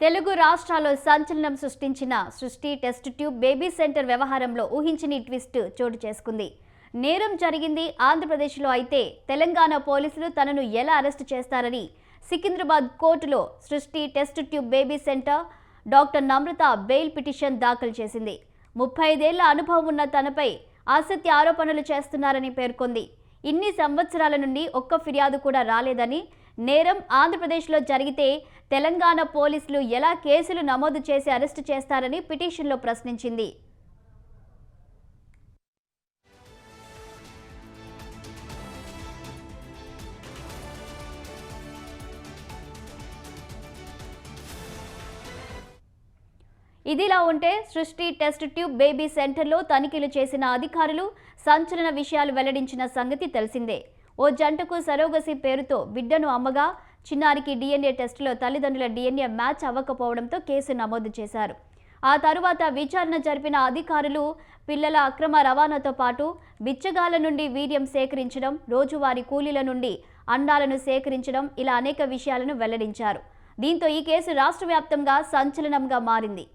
తెలుగు రాష్ట్రాల్లో సంచలనం సృష్టించిన సృష్టి టెస్ట్ ట్యూబ్ బేబీ సెంటర్ వ్యవహారంలో ఊహించని ట్విస్ట్ చోటు చేసుకుంది. నేరం జరిగింది ఆంధ్రప్రదేశ్లో అయితే తెలంగాణ పోలీసులు తనను ఎలా అరెస్టు చేస్తారని సికింద్రాబాద్ కోర్టులో Srushti test tube baby centre doctor Namrata bail petition దాఖలు చేసింది. 35 ఏళ్ల అనుభవం ఉన్న తనపై అసత్య ఆరోపణలు చేస్తున్నారని పేర్కొంది. ఇన్ని సంవత్సరాల నుండి ఒక్క ఫిర్యాదు కూడా రాలేదని, నేరం ఆంధ్రప్రదేశ్లో జరిగితే తెలంగాణ పోలీసులు ఎలా కేసులు నమోదు చేసి అరెస్టు చేస్తారని పిటిషన్లో ప్రశ్నించింది. ఇదిలా ఉంటే సృష్టి టెస్ట్ ట్యూబ్ బేబీ సెంటర్లో తనిఖీలు చేసిన అధికారులు సంచలన విషయాలు వెల్లడించిన సంగతి తెలిసిందే. ఓ జంటకు సరోగసి పేరుతో బిడ్డను అమ్మగా చిన్నారికి DNA టెస్టులో తల్లిదండ్రుల DNA మ్యాచ్ అవ్వకపోవడంతో కేసు నమోదు చేశారు. ఆ తరువాత విచారణ జరిపిన అధికారులు పిల్లల అక్రమ రవాణాతో పాటు బిచ్చగాళ్ల నుండి వీర్యం సేకరించడం, రోజువారీ కూలీల నుండి అండాలను సేకరించడం ఇలా అనేక విషయాలను వెల్లడించారు. దీంతో ఈ కేసు రాష్ట్ర వ్యాప్తంగా సంచలనంగా మారింది.